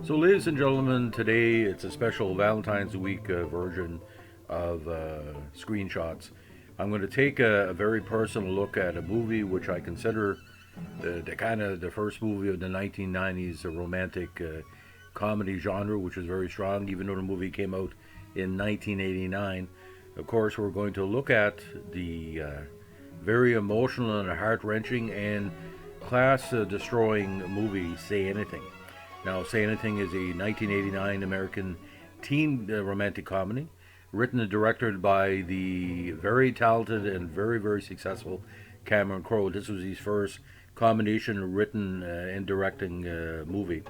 So, ladies and gentlemen, today it's a special Valentine's Week version of Screenshots. I'm going to take a very personal look at a movie which I consider the kind of the first movie of the 1990s, a romantic comedy genre, which is very strong, even though the movie came out in 1989. Of course, we're going to look at the very emotional and heart wrenching and class destroying movie, Say Anything. Now, Say Anything is a 1989 American teen romantic comedy written and directed by the very talented and very successful Cameron Crowe. This was his first combination written and directing movie.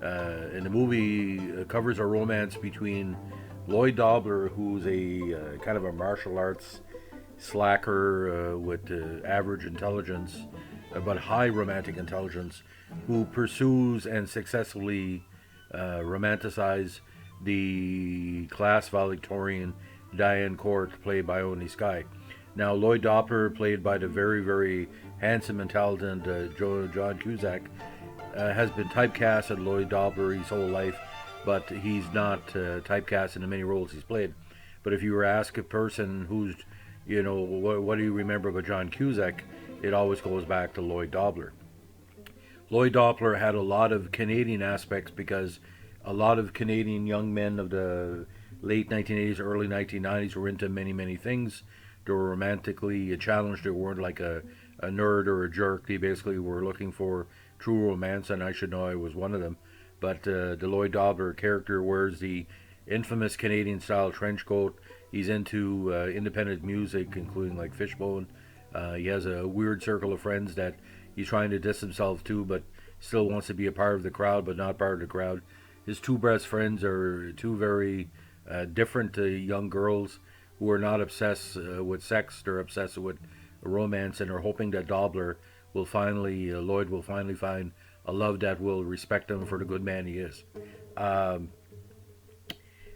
And the movie covers a romance between Lloyd Dobler, who's a kind of a martial arts slacker with average intelligence, but high romantic intelligence, who pursues and successfully romanticizes the class valedictorian Diane Court, played by Oni Sky. Now, Lloyd Dobler, played by the very handsome and talented John Cusack, has been typecast as Lloyd Dobler his whole life, but he's not typecast in the many roles he's played. But if you were asked a person who's, what do you remember about John Cusack, it always goes back to Lloyd Dobler. Lloyd Dobler had a lot of Canadian aspects because a lot of Canadian young men of the late 1980s, early 1990s were into many things. They were romantically challenged. They weren't like a nerd or a jerk. They basically were looking for true romance, and I should know I was one of them. But the Lloyd Dobler character wears the infamous Canadian style trench coat. He's into independent music, including like Fishbone. He has a weird circle of friends that he's trying to distance himself to, but still wants to be a part of the crowd, but not part of the crowd. His two best friends are two very different young girls who are not obsessed with sex. They're obsessed with romance, and are hoping that Lloyd will finally find a love that will respect him for the good man he is. Um,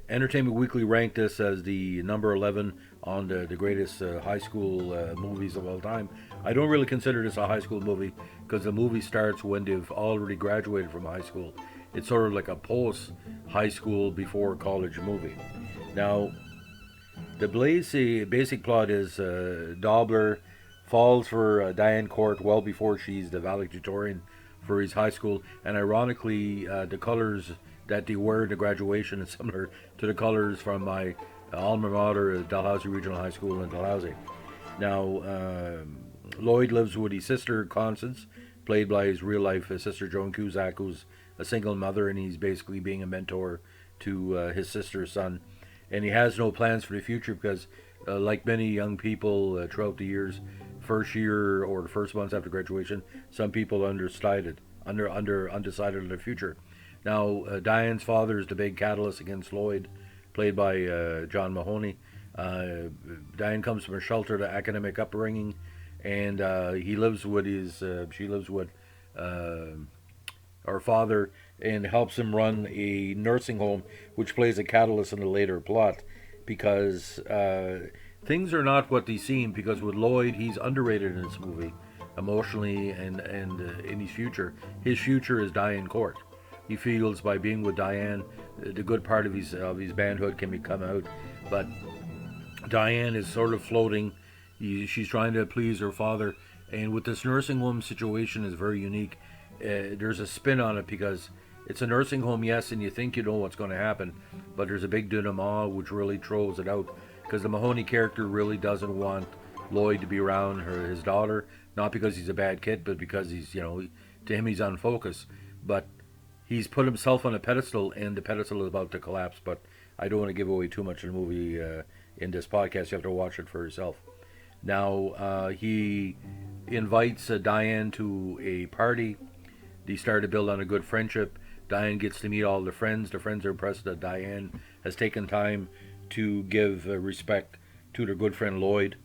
Entertainment Weekly ranked this as the number 11 on the greatest high school movies of all time. I don't really consider this a high school movie because the movie starts when they've already graduated from high school. It's sort of like a post high school before college movie. Now, the basic plot is Dobler falls for Diane Court well before she's the valedictorian for his high school, and ironically, the colors that they wear in the graduation is similar to the colors from my alma mater, Dalhousie Regional High School in Dalhousie. Now, Lloyd lives with his sister Constance, played by his real life sister Joan Cusack, who's a single mother, and he's basically being a mentor to his sister's son. And he has no plans for the future because, like many young people throughout the years, first year or the first months after graduation, some people undecided of their future. Now, Diane's father is the big catalyst against Lloyd, played by John Mahoney. Diane comes from a sheltered academic upbringing, and she lives with our father and helps him run a nursing home, which plays a catalyst in the later plot because things are not what they seem. Because with Lloyd, he's underrated in this movie emotionally and in his future is Diane Court. He feels by being with Diane, the good part of his manhood can become out, but Diane is sort of floating. She's trying to please her father, and with this nursing home situation is very unique. There's a spin on it because it's a nursing home, yes, and you think you know what's going to happen, but there's a big denouement which really throws it out because the Mahoney character really doesn't want Lloyd to be around his daughter, not because he's a bad kid, but because to him he's unfocused. But he's put himself on a pedestal, and the pedestal is about to collapse. But I don't want to give away too much of the movie in this podcast. You have to watch it for yourself. Now, he invites Diane to a party. They start to build on a good friendship. Diane gets to meet all the friends. The friends are impressed that Diane has taken time to give respect to their good friend Lloyd.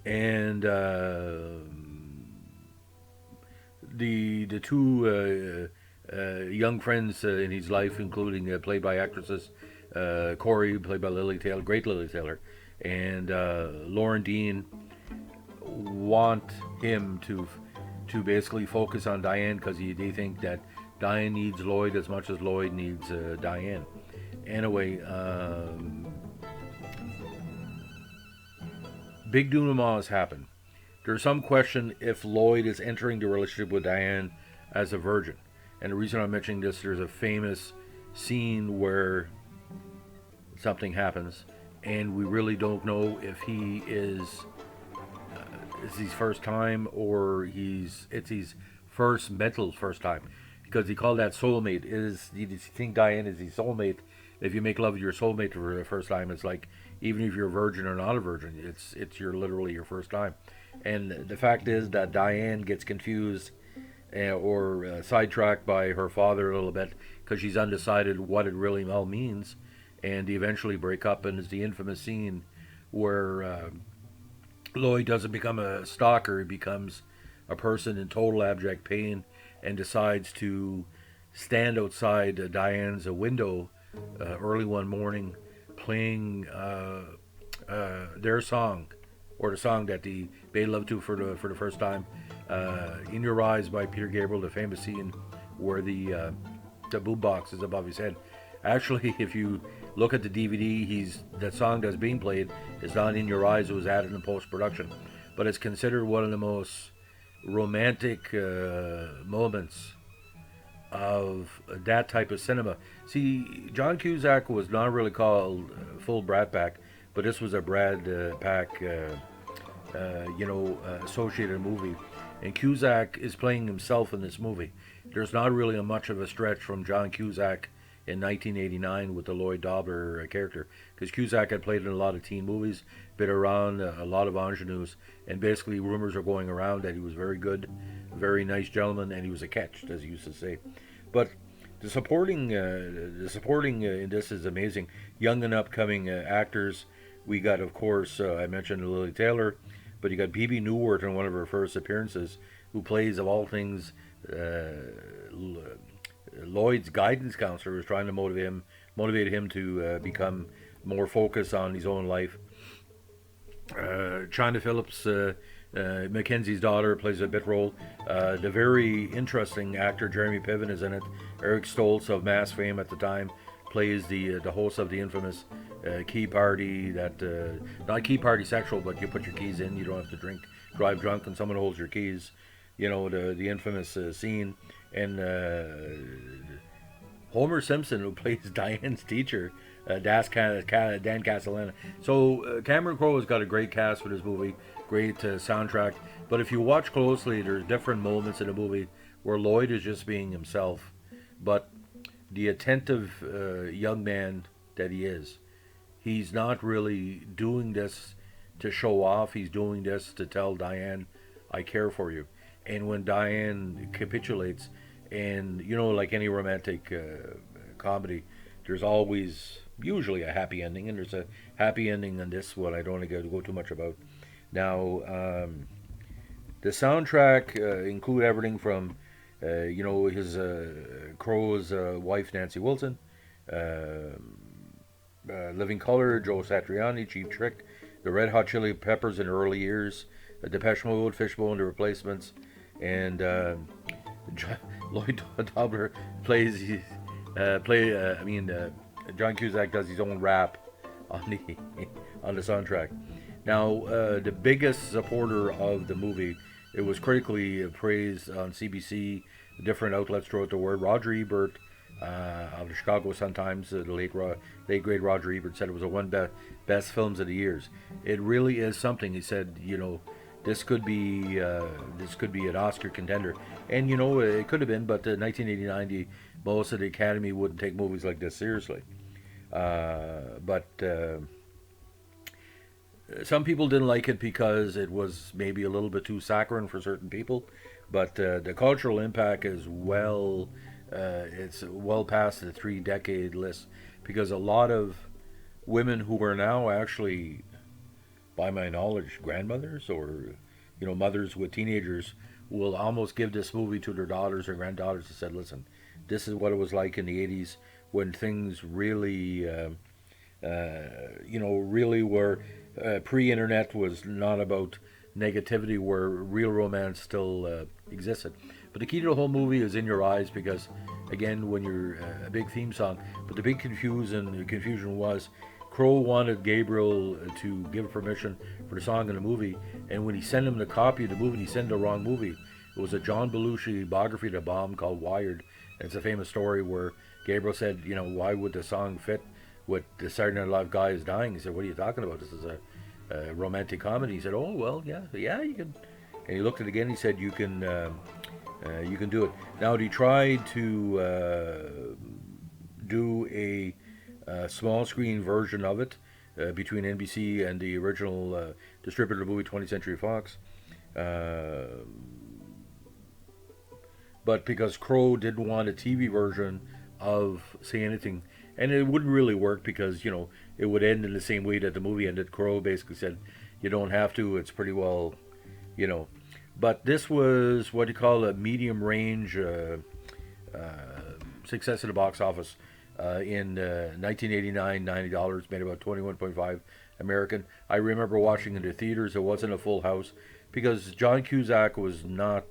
And the two young friends in his life, including played by actresses Corey, played by Lily Taylor, great Lily Taylor, and Lauren Dean, want him to basically focus on Diane because they think that Diane needs Lloyd as much as Lloyd needs Diane. Anyway, big denouement has happened. There's some question if Lloyd is entering the relationship with Diane as a virgin. And the reason I'm mentioning this, there's a famous scene where something happens, and we really don't know if he is his first time or it's his first time, because he called that soulmate. Is you think Diane is his soulmate? If you make love with your soulmate for the first time, it's like even if you're a virgin or not a virgin, it's your literally your first time. And the fact is that Diane gets confused or sidetracked by her father a little bit because she's undecided what it really all means, and they eventually break up. And it's the infamous scene where Lloyd doesn't become a stalker; he becomes a person in total abject pain and decides to stand outside Diane's window early one morning, playing their song, or the song that they made love to for the first time, "In Your Eyes" by Peter Gabriel, the famous scene where the boombox is above his head. Actually, if you look at the DVD, that song that's being played is not "In Your Eyes." It was added in post production, but it's considered one of the most romantic moments of that type of cinema. See, John Cusack was not really called full Brat Pack, but this was a Brad Pack, associated movie. And Cusack is playing himself in this movie. There's not really much of a stretch from John Cusack in 1989 with the Lloyd Dobler character, because Cusack had played in a lot of teen movies, been around a lot of ingenues, and basically rumors are going around that he was very good, very nice gentleman, and he was a catch, as he used to say. But the supporting in this is amazing. Young and upcoming actors. We got, of course, I mentioned Lily Taylor, but you got Bebe Neuwirth in one of her first appearances, who plays, of all things, Lloyd's guidance counselor, who's trying to motivate him to become more focused on his own life. China Phillips, Mackenzie's daughter, plays a bit role. The very interesting actor Jeremy Piven is in it. Eric Stoltz of Mass fame at the time plays the host of the infamous Key Party, that not Key Party sexual, but you put your keys in, you don't have to drive drunk, and someone holds your keys. The infamous scene. And Homer Simpson, who plays Diane's teacher, Dan Castellana. So Cameron Crowe has got a great cast for this movie, great soundtrack. But if you watch closely, there's different moments in the movie where Lloyd is just being himself, but the attentive young man that he is, he's not really doing this to show off. He's doing this to tell Diane, "I care for you." And when Diane capitulates, and like any romantic comedy, there's always usually a happy ending, and there's a happy ending in this one I don't want to go too much about. Now, the soundtrack include everything from his Crow's wife Nancy Wilson, Living Color, Joe Satriani, Cheap Trick, the Red Hot Chili Peppers in the early years, Depeche Mode, Fishbone, The Replacements, and Lloyd Dobler plays John Cusack does his own rap on the on the soundtrack. Now, the biggest supporter of the movie, it was critically praised on CBC, different outlets throughout the world. Roger Ebert of the Chicago Sun-Times, the late great Roger Ebert, said it was one best films of the years. It really is something. He said, this could be an Oscar contender, and it could have been, but in 1989, most of the Academy wouldn't take movies like this seriously. But some people didn't like it because it was maybe a little bit too saccharine for certain people, but the cultural impact is it's well past the 3-decade list, because a lot of women who are now actually, by my knowledge, grandmothers or mothers with teenagers, will almost give this movie to their daughters or granddaughters and said, "Listen, this is what it was like in the '80s when things really, really were pre-internet, was not about negativity, where real romance still existed." But the key to the whole movie is in your eyes because, again, when you're a big theme song. But the big confusion was, Crow wanted Gabriel to give permission for the song in the movie, and when he sent him the copy of the movie, he sent the wrong movie. It was a John Belushi biography of the bomb called Wired, and it's a famous story where Gabriel said, why would the song fit with the Saturday Night Live guy is dying? He said, what are you talking about? This is a romantic comedy. He said, oh well, yeah, you can. And he looked at it again. He said, you can do it. Now he tried to do a small screen version of it between NBC and the original distributor of the movie, 20th Century Fox. But because Crow didn't want a TV version of Say Anything, and it wouldn't really work because, it would end in the same way that the movie ended. Crow basically said, you don't have to, it's pretty well, But this was what you call a medium range success at the box office. In 1989, $90, made about 21.5 American. I remember watching in the theaters. It wasn't a full house because John Cusack was not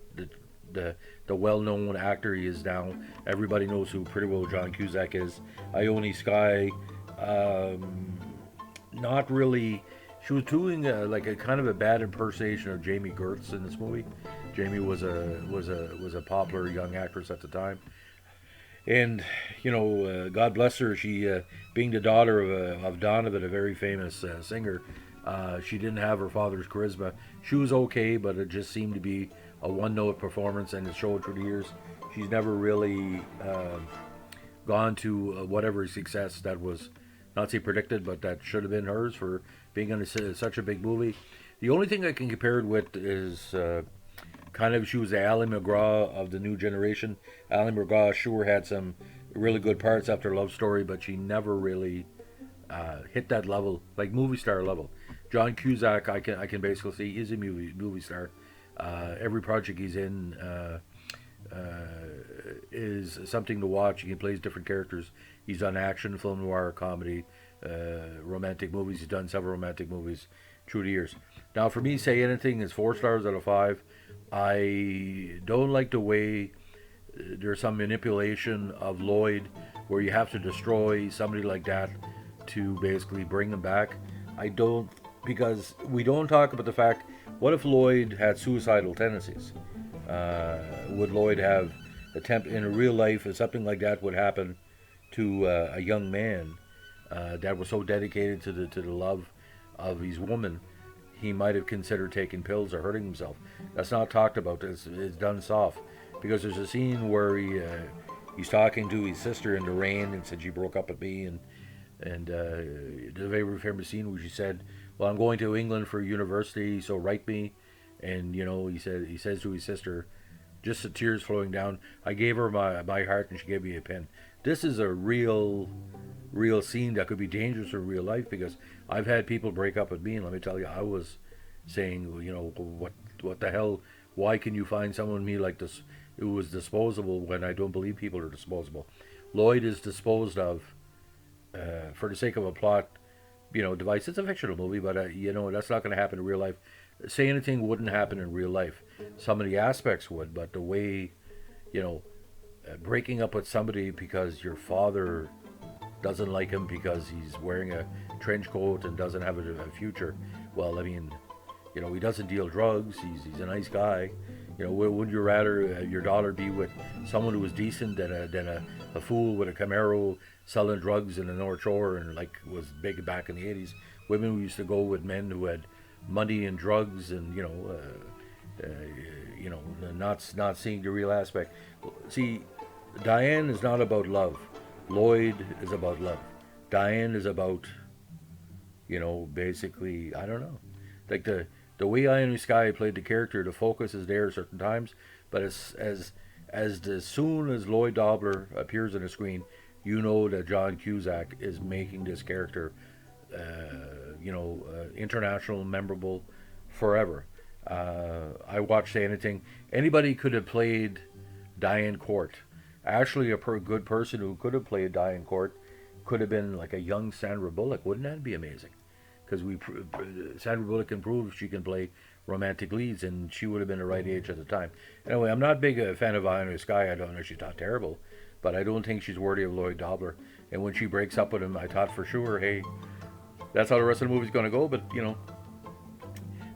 the well-known actor he is now. Everybody knows who pretty well John Cusack is. Ione Skye, not really. She was doing like a kind of a bad impersonation of Jamie Gertz in this movie. Jamie was a popular young actress at the time. And, God bless her, she, being the daughter of Donovan, a very famous singer, she didn't have her father's charisma. She was okay, but it just seemed to be a one-note performance, and it showed through the years. She's never really gone to whatever success that was, not say predicted, but that should have been hers for being in such a big movie. The only thing I can compare it with is she was the Ally McGraw of the new generation. Ally McGraw sure had some really good parts after Love Story, but she never really hit that level, like movie star level. John Cusack, I can basically see he's a movie star. Every project he's in is something to watch. He plays different characters. He's done action, film noir, comedy, romantic movies. He's done several romantic movies through the years. Now, for me, Say Anything is 4 stars out of 5. I don't like the way there's some manipulation of Lloyd where you have to destroy somebody like that to basically bring him back. I don't, because we don't talk about the fact, what if Lloyd had suicidal tendencies? Would Lloyd have in real life, if something like that would happen to a young man that was so dedicated to the love of his woman, he might have considered taking pills or hurting himself. That's not talked about. It's done soft. Because there's a scene where he's talking to his sister in the rain and said she broke up with me, and the very famous scene where she said, well, I'm going to England for university, so write me. And he says to his sister, just the tears flowing down, I gave her my heart and she gave me a pen. This is a real scene that could be dangerous in real life, because I've had people break up with me, and let me tell you, I was saying, what the hell? Why can you find someone me like this who was disposable when I don't believe people are disposable? Lloyd is disposed of for the sake of a plot, device. It's a fictional movie, but that's not going to happen in real life. Say Anything wouldn't happen in real life. Some of the aspects would, but the way, breaking up with somebody because your father doesn't like him because he's wearing a trench coat and doesn't have a future. Well, I mean, he doesn't deal drugs. He's a nice guy. Wouldn't you rather your daughter be with someone who was decent than a fool with a Camaro selling drugs in the North Shore and was big back in the 80s? Women who used to go with men who had money and drugs and not seeing the real aspect. See, Diane is not about love. Lloyd is about love. Diane is about, basically, I don't know. Like the way Ione Skye played the character, the focus is there at certain times, but as soon as Lloyd Dobler appears on the screen, that John Cusack is making this character, international, memorable, forever. I watched Say Anything. Anybody could have played Diane Court. Actually, a good person who could have played Diane Court could have been like a young Sandra Bullock. Wouldn't that be amazing? Because Sandra Bullock can prove she can play romantic leads, and she would have been the right age at the time. Anyway, I'm not big a fan of Eye in the Sky. I don't know, she's not terrible, but I don't think she's worthy of Lloyd Dobler. And when she breaks up with him, I thought for sure, hey, that's how the rest of the movie's going to go. But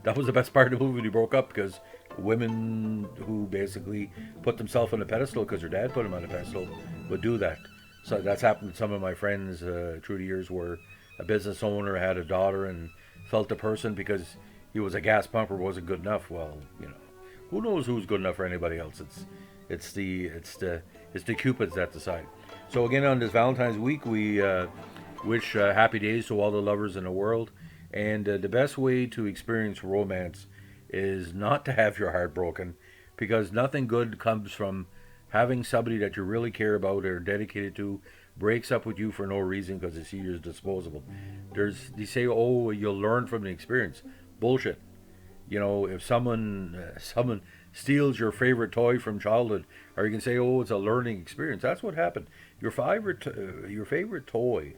that was the best part of the movie when he broke up, because women who basically put themselves on a pedestal because their dad put them on a pedestal would do that. So that's happened with some of my friends through the years, where a business owner had a daughter and felt the person because he was a gas pumper wasn't good enough. Well, who knows who's good enough for anybody else? It's the cupids that decide. So again, on this Valentine's week, we wish happy days to all the lovers in the world. And the best way to experience romance is not to have your heart broken, because nothing good comes from having somebody that you really care about or dedicated to breaks up with you for no reason because they see you as disposable. They say, oh, you'll learn from the experience. Bullshit. If someone steals your favorite toy from childhood, or you can say, oh, it's a learning experience. That's what happened. Your favorite toy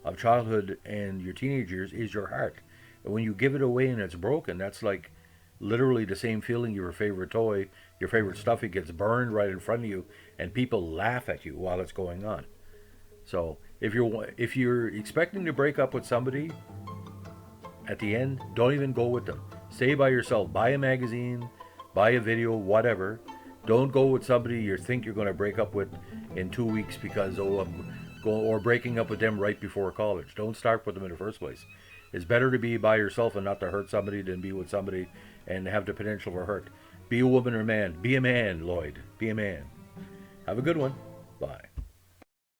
of childhood and your teenage years is your heart. And when you give it away and it's broken, that's like literally the same feeling. Your favorite toy, your favorite stuff, it gets burned right in front of you, and people laugh at you while it's going on. So if you're expecting to break up with somebody, at the end, don't even go with them. Stay by yourself. Buy a magazine, buy a video, whatever. Don't go with somebody you think you're going to break up with in 2 weeks because or breaking up with them right before college. Don't start with them in the first place. It's better to be by yourself and not to hurt somebody than be with somebody and have the potential for hurt. Be a woman or man. Be a man, Lloyd. Be a man. Have a good one. Bye.